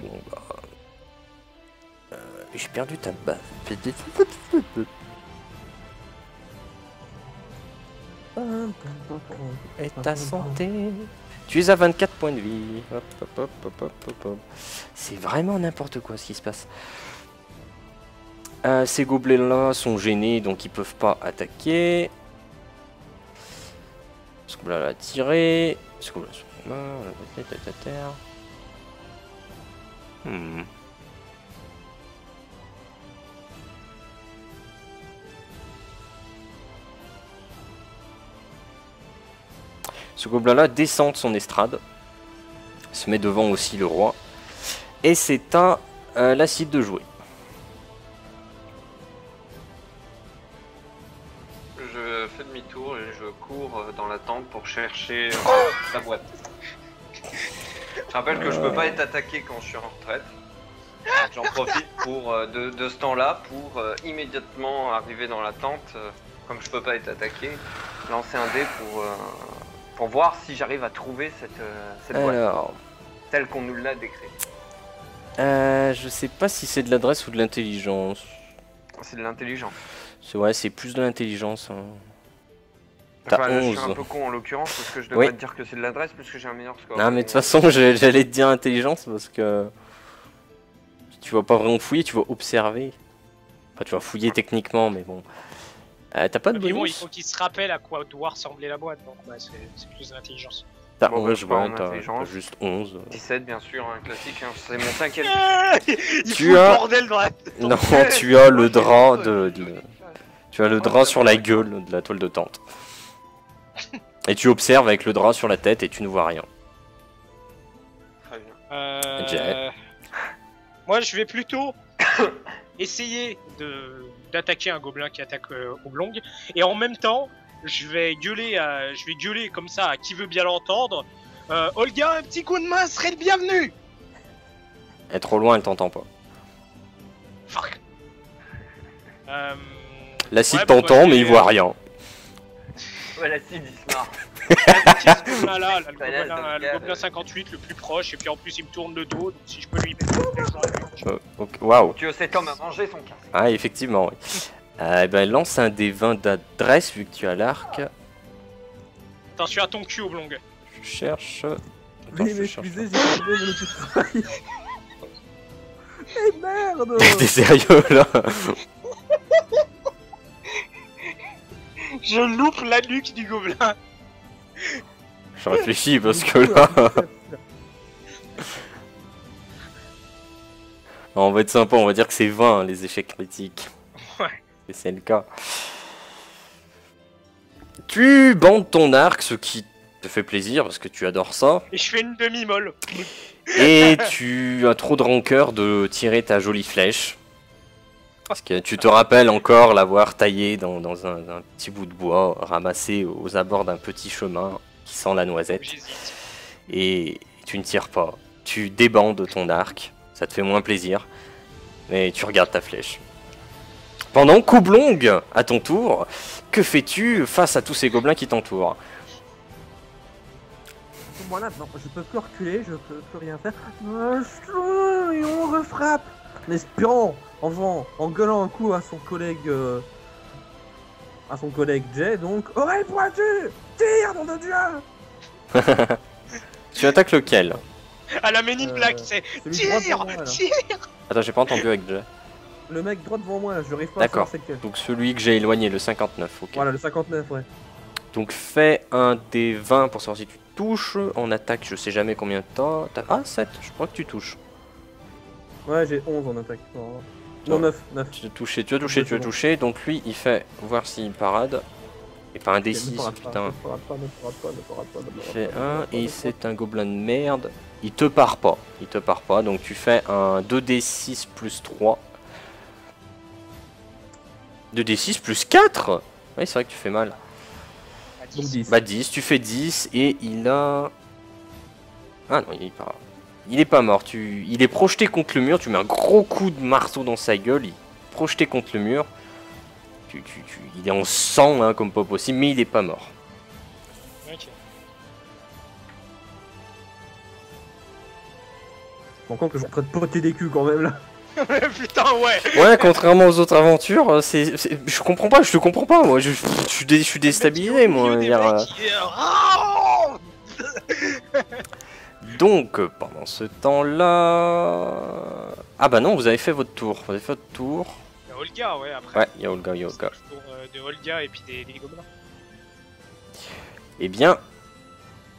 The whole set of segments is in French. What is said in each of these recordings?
Bon, bah, j'ai perdu ta base. Et ta santé. Tu es à 24 points de vie. Hop, hop, hop, hop, hop, hop, hop. C'est vraiment n'importe quoi ce qui se passe. Ces gobelins-là sont gênés, donc ils peuvent pas attaquer. Ce gobelin a tiré. Ce gobelin sont morts. La tête à terre. Ce gobelin-là descend de son estrade. Se met devant aussi le roi. Et c'est à l'acide de jouer. Je fais demi-tour et je cours dans la tente pour chercher la boîte. Je rappelle que je peux pas être attaqué quand je suis en retraite. J'en profite pour de ce temps-là pour immédiatement arriver dans la tente, comme je peux pas être attaqué, lancer un dé pour voir si j'arrive à trouver cette boîte, telle qu'on nous l'a décrite. Je sais pas si c'est de l'adresse ou de l'intelligence. C'est de l'intelligence. Ouais, c'est plus de l'intelligence. Hein. T'as Enfin, 11. je suis un peu con en l'occurrence parce que je devrais te dire que c'est de l'adresse puisque j'ai un meilleur score. Non, mais de toute façon, j'allais te dire intelligence parce que tu vas pas vraiment fouiller, tu vas observer. Enfin, tu vas fouiller techniquement, mais bon. T'as pas de bonus. Bon, il faut qu'il se rappelle à quoi doit ressembler la boîte, donc ouais, c'est plus de l'intelligence. T'as Bon, 11, bah, ouais, t'as juste 11. 17 bien sûr, un classique, hein. C'est mon 5ème. Tu as... bordel dans la... Non, tu as le drap Tu as le drap sur la gueule de la toile de tente. Et tu observes avec le drap sur la tête et tu ne vois rien. Très bien. Moi, je vais plutôt essayer d'attaquer un gobelin qui attaque Oblong, et en même temps, je vais gueuler comme ça à qui veut bien l'entendre. Olga, un petit coup de main serait le bienvenu. Elle est trop loin, elle t'entend pas. Fuck. L'acide t'entend, mais il voit rien. Ouais, l'acide il se marre. Là, le gobelin 58, le plus proche, et puis en plus il me tourne le dos, donc si je peux lui mettre... Waouh. Tu veux, cet homme a mangé son casque. Ah, effectivement, oui. Ben, lance un des 20 d'adresse vu que tu as l'arc. Attention à ton cul, Oblong. Je cherche. Attends, Oui, je mais cherche. excusez, j'ai trouvé mon petit travail. Eh merde. T'es sérieux là? Je loupe la nuque du gobelin. Je réfléchis parce que là... On va être sympa, on va dire que c'est 20 les échecs critiques. Ouais. Et c'est le cas. Tu bandes ton arc, ce qui te fait plaisir parce que tu adores ça. Et je fais une demi-molle. Et tu as trop de rancœur de tirer ta jolie flèche. Parce que tu te rappelles encore l'avoir taillée dans un petit bout de bois, ramassé aux abords d'un petit chemin qui sent la noisette. J'hésite. Et tu ne tires pas. Tu débandes ton arc. Ça te fait moins plaisir. Mais tu regardes ta flèche. Pendant qu'Oblong, à ton tour, que fais-tu face à tous ces gobelins qui t'entourent? Voilà, non, je peux plus reculer, je peux plus rien faire. Et on refrappe. L'espion, en gueulant un coup à son collègue Jay, donc oreille pointue, tire, nom de Dieu. Tu attaques lequel? À la Men in Black, c'est tire, tire. Attends, j'ai pas entendu avec Jay. Le mec droit devant moi, je n'arrive pas à D'accord. savoir c'est lequel. Donc celui que j'ai éloigné, le 59, ok. Voilà, le 59, ouais. Donc fais un des 20 pour savoir si tu touches. En attaque, je sais jamais combien t'as. Ah, 7, je crois que tu touches. Ouais, j'ai 11 en attaque. Non, 9. Tu as touché. Donc lui, il fait voir s'il parade. Et pas un D6, putain. Il fait 1 et c'est un gobelin de merde. Il te part pas. Donc tu fais un 2D6 plus 3. 2D6 plus 4. Oui, c'est vrai que tu fais mal. Donc 10. Bah 10, tu fais 10 et il a... Ah non, il est pas mort. Il est projeté contre le mur, tu mets un gros coup de marteau dans sa gueule, il est projeté contre le mur. Il est en sang hein, comme pas possible, mais il est pas mort. Ok. En compte que je suis en train de poter des culs quand même là. Putain, ouais. Ouais, contrairement aux autres aventures, je comprends pas, je te comprends pas, moi, je suis déstabilisé, moi. Donc, pendant ce temps-là... Ah bah non, vous avez fait votre tour, vous avez fait votre tour. Il y a Olga, ouais, après. Ouais, il y a Olga, C'est le tour de Olga et puis des gobelins. Eh bien,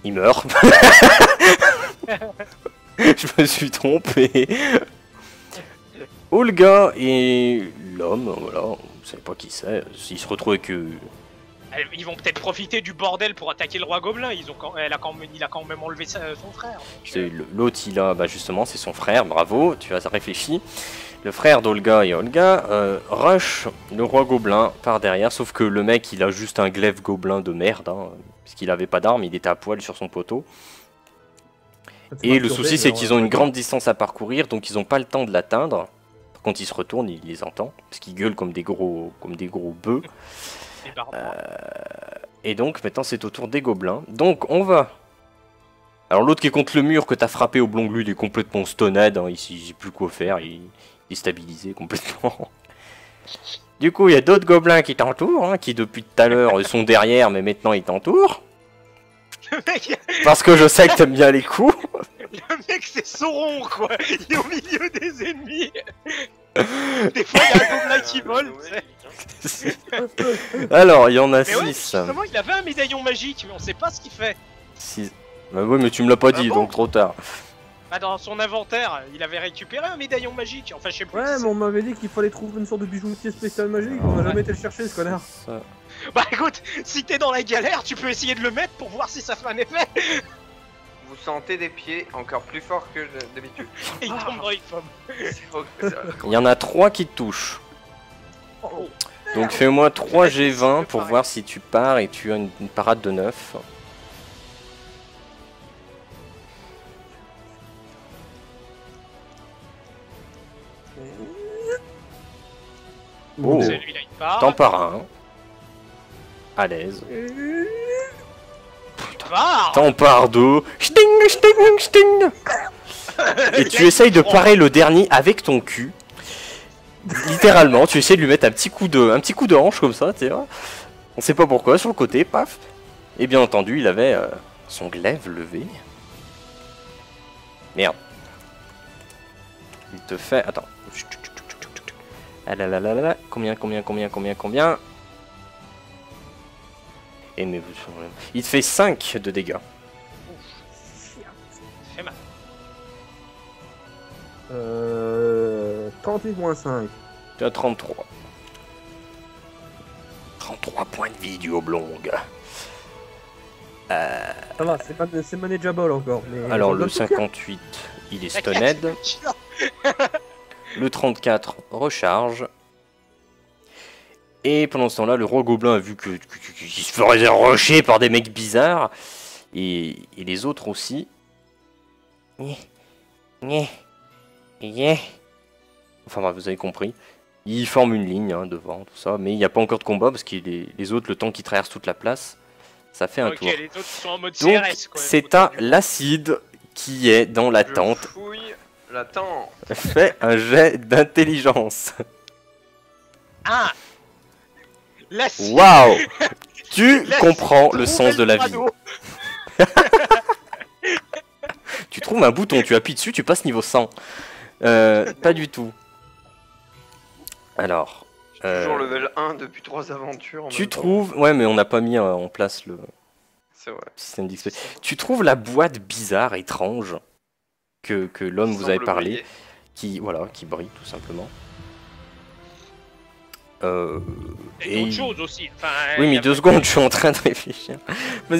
il meurt. Je me suis trompé. Olga et l'homme, voilà, vous savez pas qui c'est, s'il se retrouve avec... Ils vont peut-être profiter du bordel pour attaquer le roi gobelin. Il a quand même enlevé son frère. L'autre, il a, bah justement, c'est son frère, bravo, tu as réfléchi. Le frère d'Olga et Olga rush le roi gobelin par derrière, sauf que le mec, il a juste un glaive gobelin de merde, hein, puisqu'il avait pas d'arme, il était à poil sur son poteau. Et le souci, c'est qu'ils ont une grande distance à parcourir, donc ils n'ont pas le temps de l'atteindre. Quand il se retourne, il les entend, parce qu'ils gueulent comme des gros bœufs. Et donc maintenant c'est au tour des gobelins. Donc on va. Alors l'autre qui est contre le mur que t'as frappé au blong, lui il est complètement stoned, hein, il sait plus quoi faire, il est stabilisé complètement. Du coup il y a d'autres gobelins qui t'entourent, hein, qui depuis tout à l'heure sont derrière mais maintenant ils t'entourent. Parce que je sais que t'aimes bien les coups. Le mec c'est Sauron quoi, il est au milieu des ennemis. Des fois il y a un gobelin qui vole. Alors il y en a 6. Ouais, justement il avait un médaillon magique mais on sait pas ce qu'il fait. 6. Bah oui mais tu me l'as pas dit bon donc trop tard. Bah dans son inventaire il avait récupéré un médaillon magique, enfin je sais plus. Ouais mais on m'avait dit qu'il fallait trouver une sorte de bijoutier spécial magique, on a jamais été le chercher ce connard. Ça... Bah écoute, si t'es dans la galère tu peux essayer de le mettre pour voir si ça fait un effet. Vous sentez des pieds encore plus forts que d'habitude. Et il tombe dans les pommes. Il y en a 3 qui te touchent. Oh. Donc fais-moi 3 G20 pour voir si tu pars et tu as une parade de 9. Oh, Celui-là il part. t'en pars un. À l'aise. T'en pars deux. Sting, sting, sting. Et tu essayes de parer le dernier avec ton cul. Littéralement, tu essaies de lui mettre un petit coup de hanche comme ça, tu vois. On sait pas pourquoi, sur le côté, paf. Et bien entendu, il avait son glaive levé. Merde. Il te fait... Attends. Ah là là là là. Combien Et mais il te fait 5 de dégâts. Fait mal. 38 moins 5. Tu as 33. 33 points de vie du oblong. Ça va, c'est manageable encore. Mais Alors le 58, il est stunned. Le 34 recharge. Et pendant ce temps-là, le roi gobelin a vu qu'il se ferait rusher par des mecs bizarres. Et les autres aussi. Enfin bref, vous avez compris. Ils forment une ligne hein, devant, tout ça. Mais il n'y a pas encore de combat parce que les autres, le temps qu'ils traversent toute la place, ça fait un tour. Les autres sont en mode Donc CRS, quoi, c'est à l'acide qui est dans la tente. Fouille la tente. Fais un jet d'intelligence. Ah. L'acide. Waouh. Tu comprends le sens de la vie. Tu trouves un bouton, tu appuies dessus, tu passes niveau 100. Pas du tout. Alors. Toujours level 1 depuis 3 aventures. Tu trouves. Ouais, mais on n'a pas mis en place le système d'XP. Tu trouves la boîte bizarre, étrange, que l'homme vous avait parlé, qui brille tout simplement. Et d'autres choses aussi. Enfin, oui, mais 2 secondes, je suis en train de réfléchir. Mais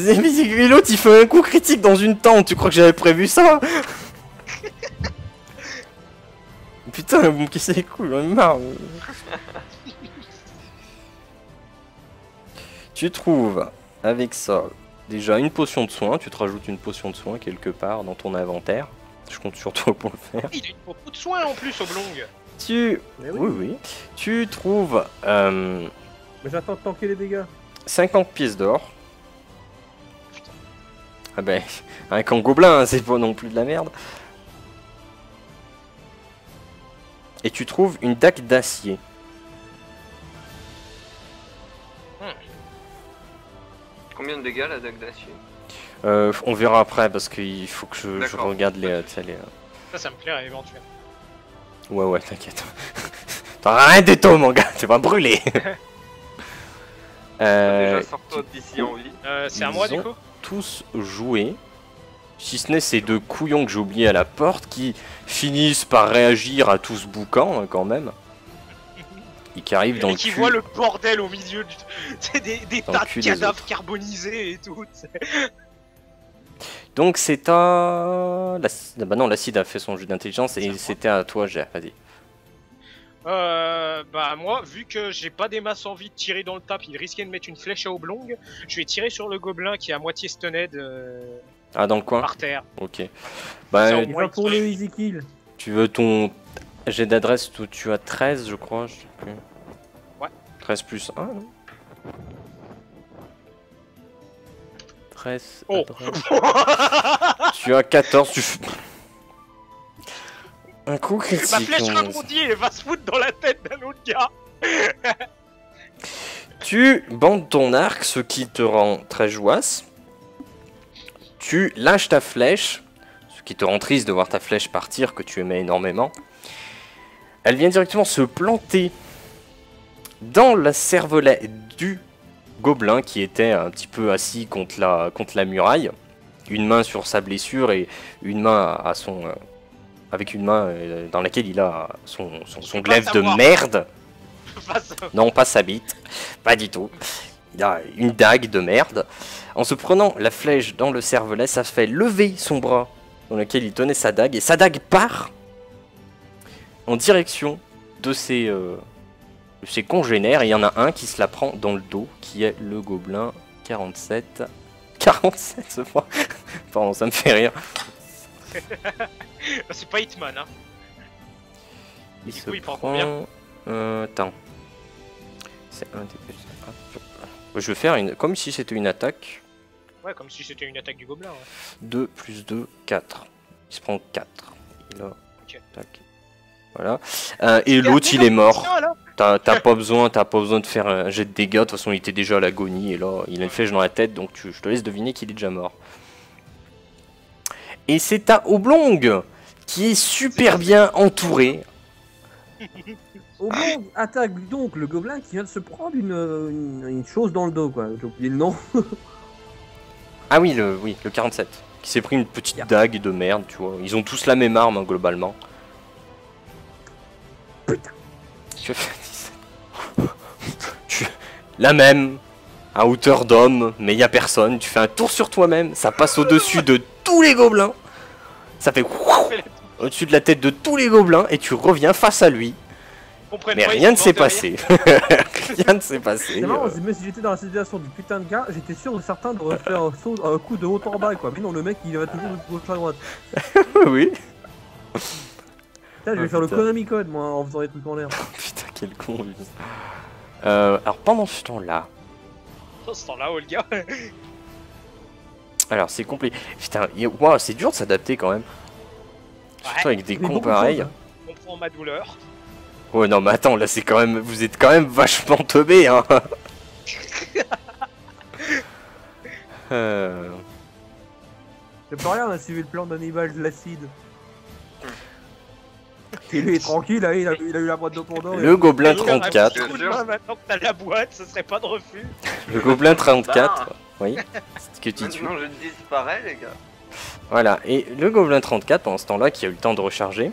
l'autre, il fait un coup critique dans une tente. Tu crois que j'avais prévu ça? Putain, vous me cassez les couilles, j'en ai marre. Tu trouves avec ça déjà une potion de soin. Tu te rajoutes une potion de soin quelque part dans ton inventaire. Je compte sur toi pour le faire. Il a une beaucoup de soins en plus, Oblong. Oui. Tu trouves Mais j'attends de tanker les dégâts. 50 pièces d'or. Ah ben, un camp gobelin, hein, c'est pas non plus de la merde. et tu trouves une dague d'acier. Combien de dégâts la dague d'acier? On verra après parce qu'il faut que je D'accord. regarde les, tu sais, les... Ça me plairait éventuellement. Ouais, t'inquiète. T'en as rien du tout, mon gars, tu vas brûler. Déjà sors-toi d'ici en vie. C'est à moi ils du ont- coup. Tous joués. Si ce n'est ces deux couillons que j'ai oubliés à la porte qui finissent par réagir à tout ce boucan hein, quand même. Et qui arrivent dans Et le qui cul. voit le bordel au milieu du. C'est des Dans le tas cul de des cadavres autres. carbonisés et tout. Donc c'est à... Bah non, l'acide a fait son jeu d'intelligence et c'était à toi, Ger, vas-y. Bah moi, vu que j'ai pas des masses envie de tirer dans le tas, il risquait de mettre une flèche à oblong, je vais tirer sur le gobelin qui est à moitié stunned Ah, dans le coin. par terre. Ok. Bah, Ça, au Il moins, va pour le easy kill. tu veux ton jet d'adresse où tu as 13, je crois, je sais plus. Ouais. 13 plus 1, non 13 Oh. adresse. Tu as 14, tu fais... Un coup critique. Ma flèche 11. rebondit et va se foutre dans la tête d'un autre gars. Tu bandes ton arc, ce qui te rend très jouasse. Tu lâches ta flèche, ce qui te rend triste de voir ta flèche partir, que tu aimais énormément. Elle vient directement se planter dans la cervelet du gobelin qui était un petit peu assis contre la muraille. Une main sur sa blessure et une main à son... avec une main dans laquelle il a son peux pas glaive de savoir. merde. Face- Non, pas sa bite, pas du tout. Il a une dague de merde. En se prenant la flèche dans le cervelet, ça fait lever son bras dans lequel il tenait sa dague. Et sa dague part en direction de ses congénères. Et il y en a un qui se la prend dans le dos, qui est le gobelin 47. 47 ce fois. Pardon, ça me fait rire. C'est pas Hitman, hein. Il Du se coup, il prend prend... attends. C'est un des... Je vais faire une... comme si c'était une attaque. Ouais, comme si c'était une attaque du gobelin. Ouais. 2 plus 2, 4. Il se prend 4. Il a... Ok. Tac. Voilà. Et l'autre, il est mort. Tiens, là. T'as pas besoin de faire un jet de dégâts. De toute façon, il était déjà à l'agonie. Et là, il a une flèche dans la tête. Donc, je te laisse deviner qu'il est déjà mort. Et c'est à Oblong, qui est super bien entouré. Oblong attaque donc le gobelin qui vient de se prendre une chose dans le dos, quoi. J'ai oublié le nom. Ah oui, le 47. Qui s'est pris une petite dague de merde, tu vois. Ils ont tous la même arme, hein, globalement. Putain. Tu as fait 17. La même, à hauteur d'homme, mais y a personne. Tu fais un tour sur toi-même, ça passe au-dessus de tous les gobelins. Ça fait au-dessus de la tête de tous les gobelins et tu reviens face à lui. Comprennent Mais pas, ils rien ne sont s'est morts de rire. passé. Rien ne s'est passé. C'est marrant, même si j'étais dans la situation du putain de gars, j'étais sûr de certain de refaire un coup de haut en bas, quoi. Mais non, le mec il va toujours de gauche à droite. Oui. Putain, je vais faire le Konami Code, moi, en faisant des trucs en l'air. Putain, quel con, lui. Alors pendant ce temps-là, Dans ce temps-là, Olga. alors c'est compliqué. Putain, wow, c'est dur de s'adapter quand même. Surtout avec des Mais cons beaucoup de pareils. choses, hein. Je comprends ma douleur. Ouais, non, mais attends, là c'est quand même. Vous êtes quand même vachement teubé, hein. C'est pas rien, on a suivi le plan d'Hannibal de l'acide. Et lui est tranquille, là, il a eu la boîte de Pandore. Le gobelin Quelqu'un a un 34. petit coup de main, maintenant que t'as la boîte, ce serait pas de refus. Le gobelin 34. Oui. C'est ce que tu tues. Maintenant je disparais les gars. Voilà. Et le gobelin 34, pendant ce temps-là, qui a eu le temps de recharger,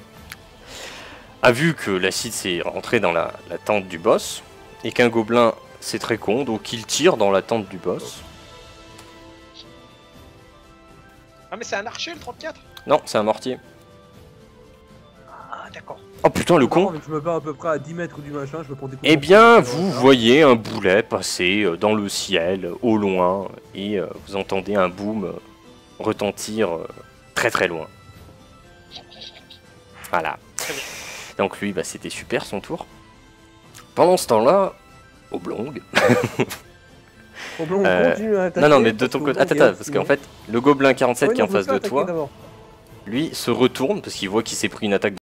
a vu que l'acide s'est rentré dans la tente du boss. Et qu'un gobelin, c'est très con, donc il tire dans la tente du boss. Ah, mais c'est un archer le 34? Non, c'est un mortier. Ah, d'accord. Oh putain, le con. Je me bats à peu près à 10 mètres du machin, je me prends des coups. Eh bien, vous voyez un boulet passer dans le ciel, au loin, et vous entendez un boom retentir très très loin. Voilà. Très bien. Donc lui, bah, c'était super son tour. Pendant ce temps-là, Oblong... Oblong continue à attaquer. non, non, mais de parce ton que côté... Oblong Attends, est parce qu'en fait, le gobelin 47 Ouais, qui est en non, faut face pas de attaquer toi, d'abord. lui, se retourne, parce qu'il voit qu'il s'est pris une attaque